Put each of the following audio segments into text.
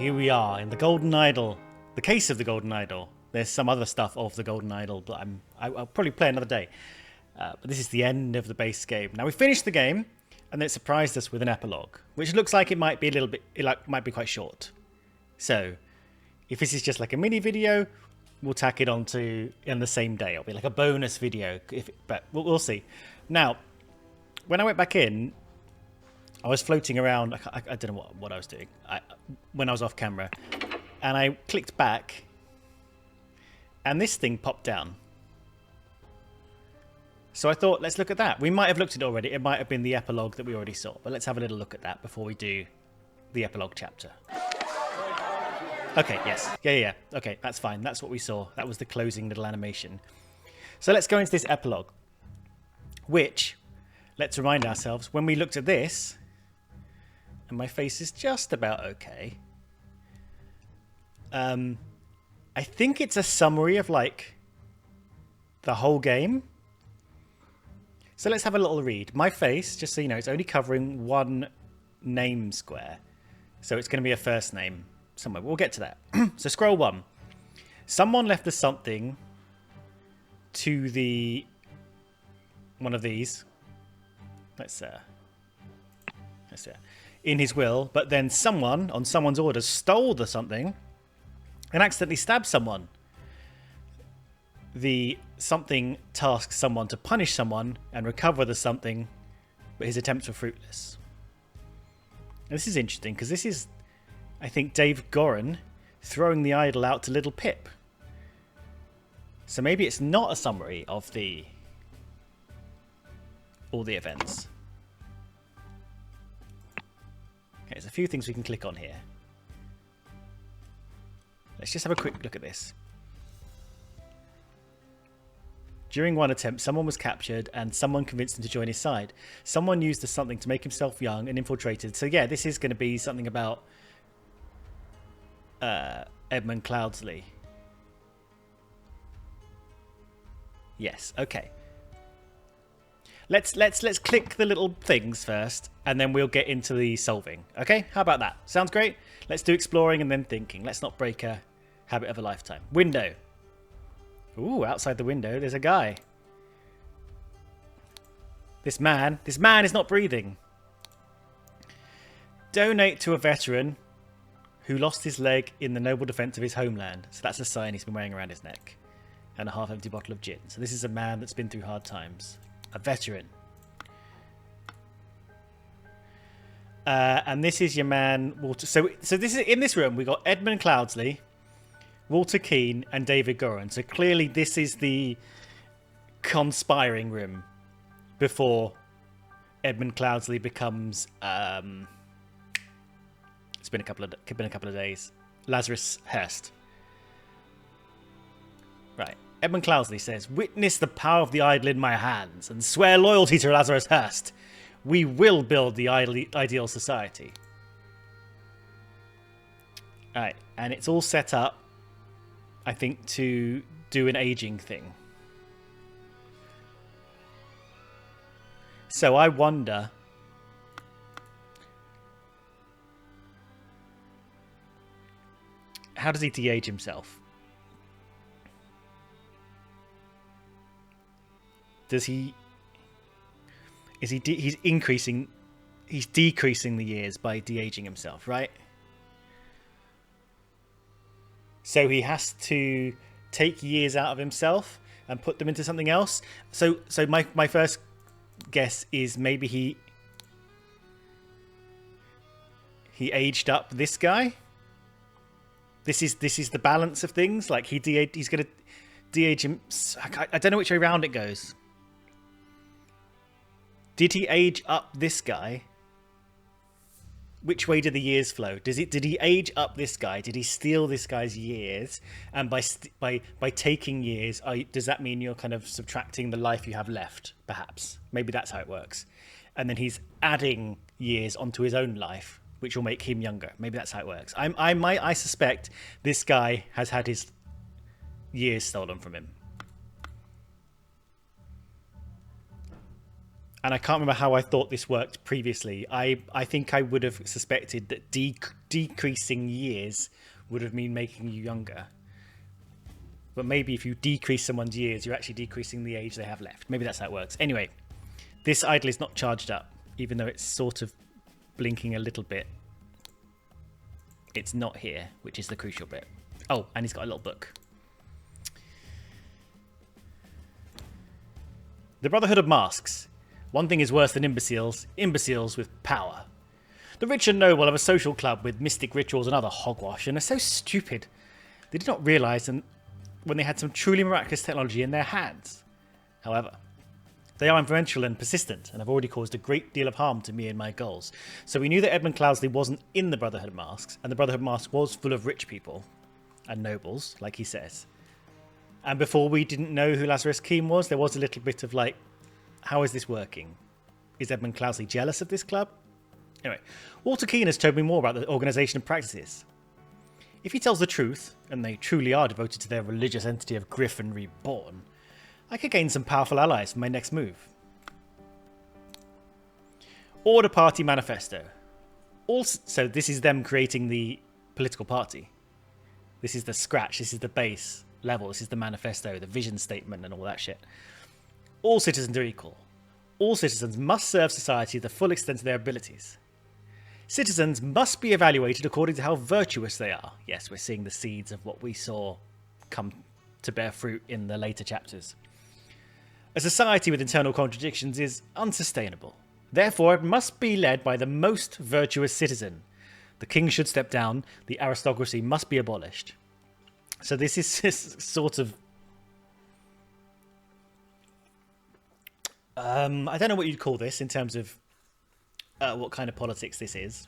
here we are in the Golden Idol. The case of the Golden Idol. There's some other stuff of the Golden Idol, but I'll probably play another day. But this is the end of the base game. Now we finished the game, and it surprised us with an epilogue, which looks like it might be a little bit, might be quite short. So, if this is just like a mini video, we'll tack it onto in the same day. It'll be like a bonus video, but we'll see. Now, when I went back in, I was floating around. I don't know what I was doing when I was off camera, and I clicked back, and this thing popped down. So I thought, let's look at that. We might have looked at it already. It might have been the epilogue that we already saw, but let's have a little look at that before we do the epilogue chapter. Okay, yes. Yeah. Okay, that's fine. That's what we saw. That was the closing little animation. So let's go into this epilogue, which, let's remind ourselves, when we looked at this, and my face is just about okay, I think it's a summary of, like, the whole game. So let's have a little read. My face, just so you know, it's only covering one name square. So it's going to be a first name somewhere. We'll get to that. So scroll 1. Someone left us something to the... one of these. Let's in his will, but then someone, on someone's orders, stole the something and accidentally stabbed someone. The something tasks someone to punish someone and recover the something, but his attempts were fruitless. And this is interesting because this is, I think, Dave Gorin throwing the idol out to little Pip. So maybe it's not a summary of all the events. Okay, there's a few things we can click on here. Let's just have a quick look at this. During one attempt, someone was captured and someone convinced him to join his side. Someone used the something to make himself young and infiltrated. So yeah, this is going to be something about Edmund Cloudsley. Yes, okay. Let's click the little things first, and then we'll get into the solving. Okay, how about that? Sounds great. Let's do exploring and then thinking. Let's not break a habit of a lifetime. Window. Ooh, outside the window, there's a guy. This man is not breathing. Donate to a veteran who lost his leg in the noble defense of his homeland. So that's a sign he's been wearing around his neck. And a half-empty bottle of gin. So this is a man that's been through hard times. A veteran. And this is your man, Walter. So this is in this room, we got Edmund Cloudsley, Walter Keane, and David Gorin. So clearly this is the conspiring room before Edmund Cloudsley becomes it's been a couple of days. Lazarus Hurst. Right. Edmund Cloudsley says, "Witness the power of the idol in my hands and swear loyalty to Lazarus Hurst. We will build the ideal society." Alright, and it's all set up, I think, to do an aging thing. So I wonder... how does he de-age himself? Does he... he's increasing... he's decreasing the years by de-aging himself, right? So he has to take years out of himself and put them into something else. So my first guess is maybe he aged up this guy. This is the balance of things. Like he's going to de-age him. I don't know which way around it goes. Did he age up this guy? Which way did the years flow? Did he age up this guy? Did he steal this guy's years? And by taking years, does that mean you're kind of subtracting the life you have left? Perhaps. Maybe that's how it works. And then he's adding years onto his own life, which will make him younger. Maybe that's how it works. I suspect this guy has had his years stolen from him. and I can't remember how I thought this worked previously. I think I would have suspected that decreasing years would have been making you younger. But maybe if you decrease someone's years, you're actually decreasing the age they have left. Maybe that's how it works. Anyway, this idol is not charged up, even though it's sort of blinking a little bit. It's not here, which is the crucial bit. Oh, and he's got a little book. The Brotherhood of Masks. One thing is worse than imbeciles. Imbeciles with power. The rich and noble have a social club with mystic rituals and other hogwash, and are so stupid. They did not realise when they had some truly miraculous technology in their hands. However, they are influential and persistent, and have already caused a great deal of harm to me and my goals. So we knew that Edmund Cloudsley wasn't in the Brotherhood of Masks, and the Brotherhood of Masks was full of rich people and nobles, like he says. And before we didn't know who Lazarus Keene was, there was a little bit of like, how is this working? Is Edmund Cloudsley jealous of this club? Anyway, Walter Keene has told me more about the organisation and practices. If he tells the truth, and they truly are devoted to their religious entity of Griffin Reborn, I could gain some powerful allies for my next move. Order Party Manifesto. So this is them creating the political party. This is the scratch, this is the base level, this is the manifesto, the vision statement and all that shit. All citizens are equal. All citizens must serve society to the full extent of their abilities. Citizens must be evaluated according to how virtuous they are. Yes, we're seeing the seeds of what we saw come to bear fruit in the later chapters. A society with internal contradictions is unsustainable. Therefore, it must be led by the most virtuous citizen. The king should step down. The aristocracy must be abolished. So this is sort of... I don't know what you'd call this in terms of what kind of politics this is.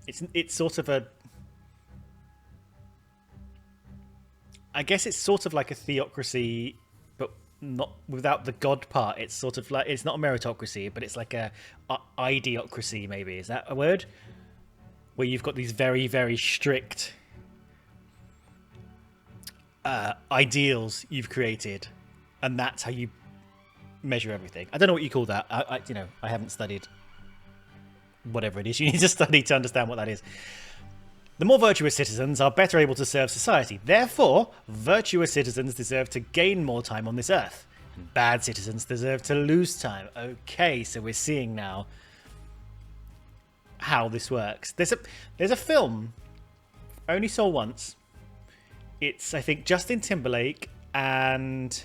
It's sort of a... I guess it's sort of like a theocracy, but not without the god part. It's sort of like, it's not a meritocracy, but it's like a ideocracy, maybe. Is that a word? Where you've got these very, very strict ideals you've created, and that's how you measure everything. I don't know what you call that. I haven't studied whatever it is you need to study to understand what that is. The more virtuous citizens are better able to serve society. Therefore, virtuous citizens deserve to gain more time on this earth, and bad citizens deserve to lose time. Okay, so we're seeing now how this works. There's a film I only saw once. It's, I think, Justin Timberlake and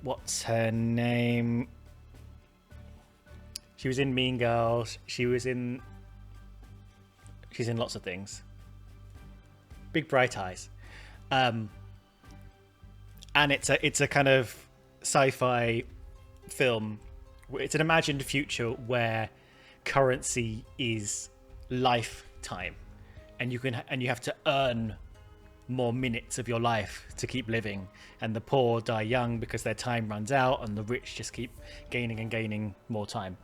what's her name? She was in Mean Girls. She's in lots of things. Big Bright Eyes. And it's a kind of sci-fi film. It's an imagined future where currency is lifetime, and you have to earn more minutes of your life to keep living, and the poor die young because their time runs out, and the rich just keep gaining and gaining more time.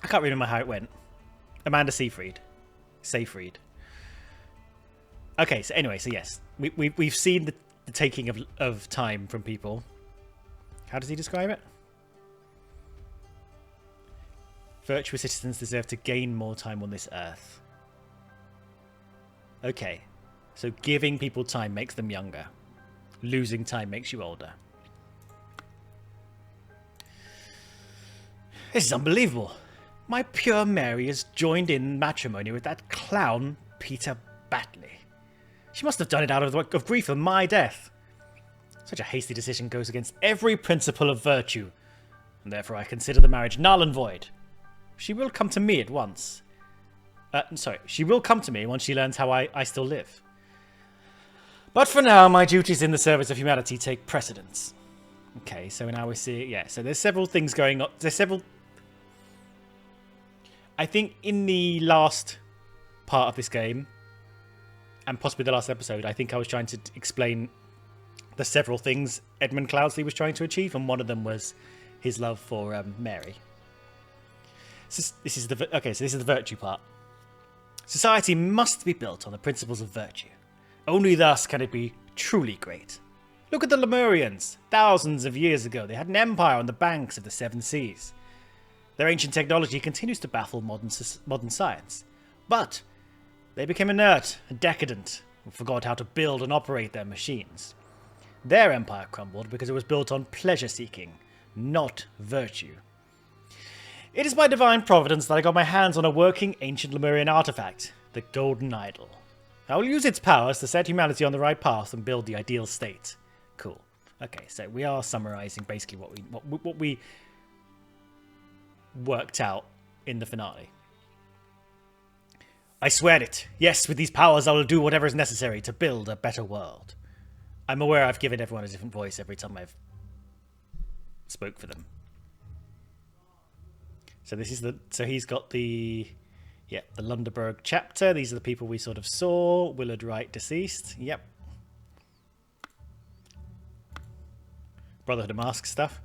I can't remember how it went. Amanda Seyfried. Okay, so anyway, so yes, we've seen the taking of time from people. How does he describe it? Virtuous citizens deserve to gain more time on this earth. Okay, so giving people time makes them younger. Losing time makes you older. This is unbelievable. My pure Mary has joined in matrimony with that clown Peter Batley. She must have done it out of grief for my death. Such a hasty decision goes against every principle of virtue, and therefore I consider the marriage null and void. She will come to me at once. She will come to me once she learns how I still live. But for now, my duties in the service of humanity take precedence. Okay, so now we see... Yeah, so there's several things going on. There's several... I think in the last part of this game, and possibly the last episode, I think I was trying to explain the several things Edmund Cloudsley was trying to achieve, and one of them was his love for Mary. So this is the virtue part. Society must be built on the principles of virtue. Only thus can it be truly great. Look at the Lemurians. Thousands of years ago, they had an empire on the banks of the Seven Seas. Their ancient technology continues to baffle modern science. But they became inert and decadent and forgot how to build and operate their machines. Their empire crumbled because it was built on pleasure-seeking, not virtue. It is by divine providence that I got my hands on a working ancient Lemurian artifact, the Golden Idol. I will use its powers to set humanity on the right path and build the ideal state. Cool. Okay, so we are summarising basically what we worked out in the finale. I swear it. Yes, with these powers I will do whatever is necessary to build a better world. I'm aware I've given everyone a different voice every time I've spoke for them. So this is so he's got the Lunderberg chapter. These are the people we sort of saw. Willard Wright deceased. Yep. Brotherhood of Mask stuff.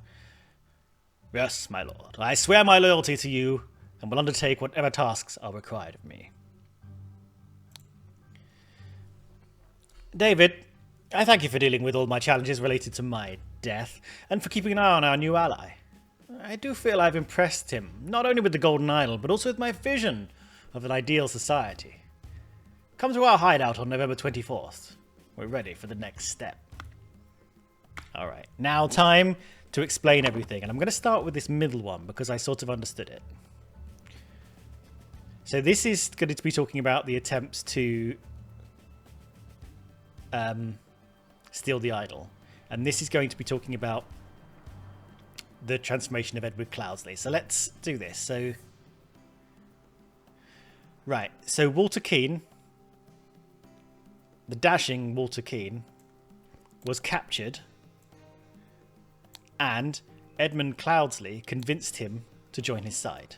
Yes, my lord. I swear my loyalty to you and will undertake whatever tasks are required of me. David, I thank you for dealing with all my challenges related to my death, and for keeping an eye on our new ally. I do feel I've impressed him, not only with the Golden Idol, but also with my vision of an ideal society. Come to our hideout on November 24th. We're ready for the next step. Alright, now time to explain everything, and I'm going to start with this middle one, because I sort of understood it. So this is going to be talking about the attempts to steal the idol. And this is going to be talking about the transformation of Edward Cloudsley. So let's do this. So, right. So Walter Keane, the dashing Walter Keane, was captured, and Edmund Cloudsley convinced him to join his side.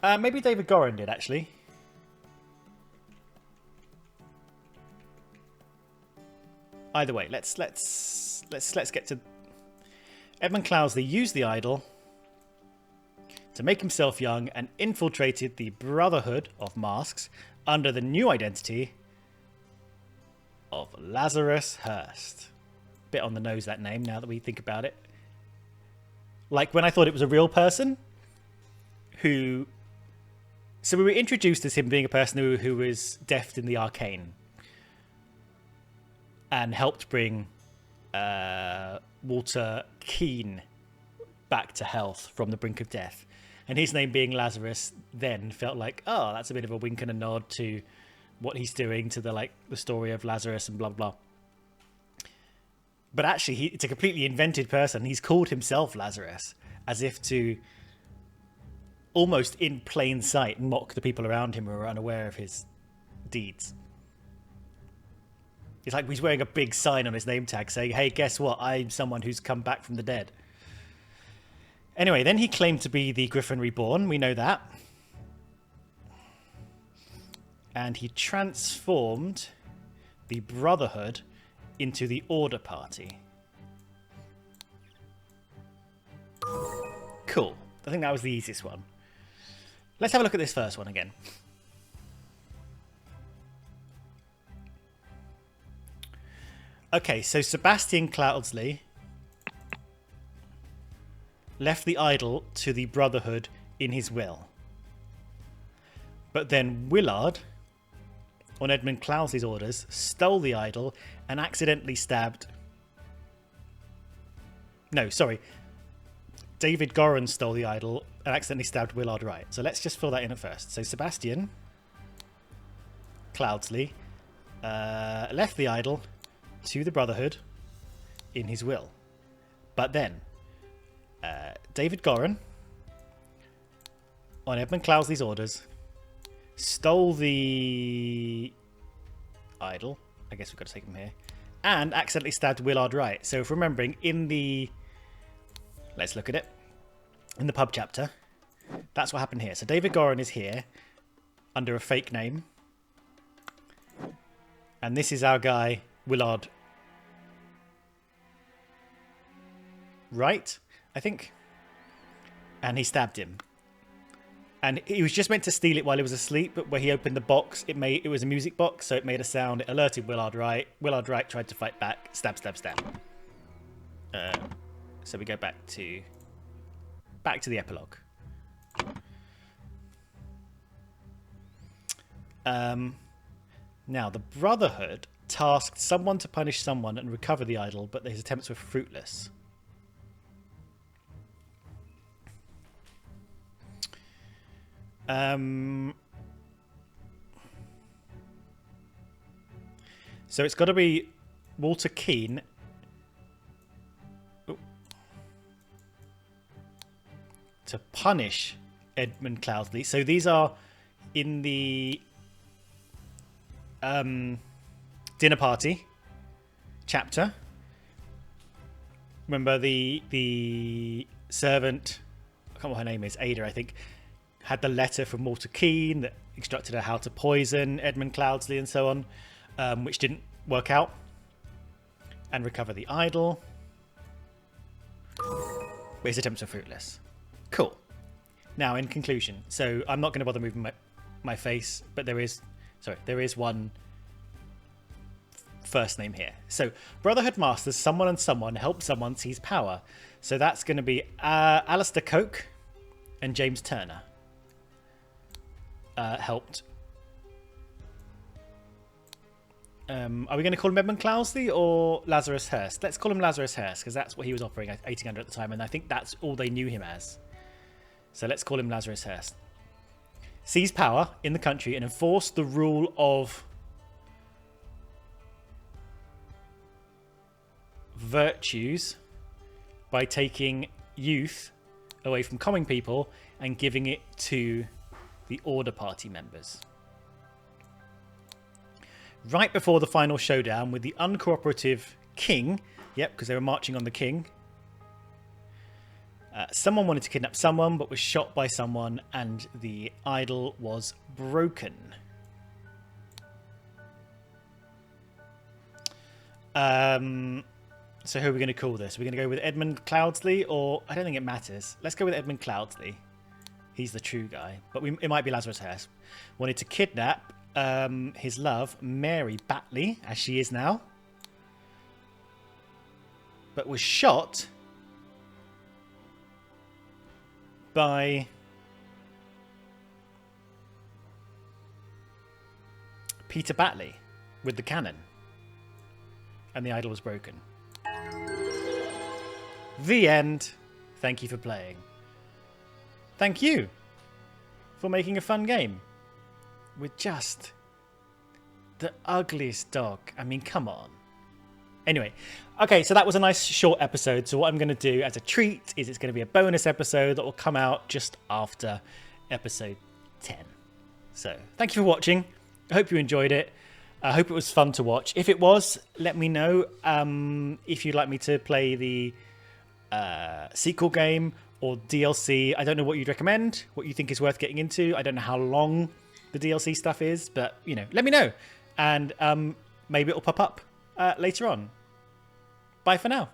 Maybe David Gorin did, actually. Either way, let's get to Edmund Cloudsley used the idol to make himself young and infiltrated the Brotherhood of Masks under the new identity of Lazarus Hurst. Bit on the nose, that name, now that we think about it. Like when I thought it was a real person who... So we were introduced as him being a person who was deft in the arcane and helped bring Walter Keane back to health from the brink of death. And his name being Lazarus then felt like, oh, that's a bit of a wink and a nod to what he's doing, to the story of Lazarus and blah, blah. But actually, it's a completely invented person. He's called himself Lazarus as if to, almost in plain sight, mock the people around him who are unaware of his deeds. It's like he's wearing a big sign on his name tag saying, hey, guess what? I'm someone who's come back from the dead. Anyway, then he claimed to be the Griffin Reborn. We know that. And he transformed the Brotherhood into the Order Party. Cool. I think that was the easiest one. Let's have a look at this first one again. Okay, so Sebastian Cloudsley left the idol to the Brotherhood in his will. But then Willard, on Edmund Cloudsley's orders, stole the idol and accidentally stabbed... No, sorry. David Gorin stole the idol and accidentally stabbed Willard Wright. So let's just fill that in at first. So Sebastian Cloudsley left the idol to the Brotherhood in his will. But then David Gorin, on Edmund Cloudsley's orders, stole the idol. I guess we've got to take him here. And accidentally stabbed Willard Wright. So if remembering, in the... Let's look at it. In the pub chapter, that's what happened here. So David Gorin is here under a fake name. And this is our guy, Willard Wright, I think. And he stabbed him. And he was just meant to steal it while he was asleep, but when he opened the box, it was a music box, so it made a sound. It alerted Willard Wright. Willard Wright tried to fight back. Stab, stab, stab. So we go back to the epilogue. Now, the Brotherhood tasked someone to punish someone and recover the idol, but his attempts were fruitless. So it's got to be Walter Keane. To punish Edmund Cloudsley. So these are in the dinner party chapter. Remember the servant, I can't remember what her name is, Ada, I think, had the letter from Walter Keane that instructed her how to poison Edmund Cloudsley and so on, which didn't work out, and recover the idol. But his attempts were fruitless. Cool. Now, in conclusion, so I'm not going to bother moving my face, but there is one first name here. So, Brotherhood Masters, someone and someone help someone seize power. So that's going to be Alistair Coke and James Turner. Helped. Are we going to call him Edmund Cloudsley or Lazarus Hearst? Let's call him Lazarus Hearst, because that's what he was operating under at the time, and I think that's all they knew him as. So let's call him Lazarus Hearst. Seize power in the country and enforce the rule of virtues by taking youth away from common people and giving it to the Order Party members. Right before the final showdown with the uncooperative king, yep, because they were marching on the king, someone wanted to kidnap someone but was shot by someone and the idol was broken. So who are we going to call this? We're going to go with Edmund Cloudsley, or I don't think it matters. Let's go with Edmund Cloudsley. He's the true guy, but it might be Lazarus Hearst. Wanted to kidnap his love, Mary Batley, as she is now, but was shot by Peter Batley with the cannon, and the idol was broken. The end. Thank you for playing. Thank you for making a fun game with just the ugliest dog. I mean, come on. Anyway, okay, so that was a nice short episode. So what I'm going to do as a treat is it's going to be a bonus episode that will come out just after episode 10. So thank you for watching. I hope you enjoyed it. I hope it was fun to watch. If it was, let me know if you'd like me to play the sequel game or DLC. I don't know what you'd recommend, what you think is worth getting into. I don't know how long the DLC stuff is, but, you know, let me know. And maybe it'll pop up later on. Bye for now.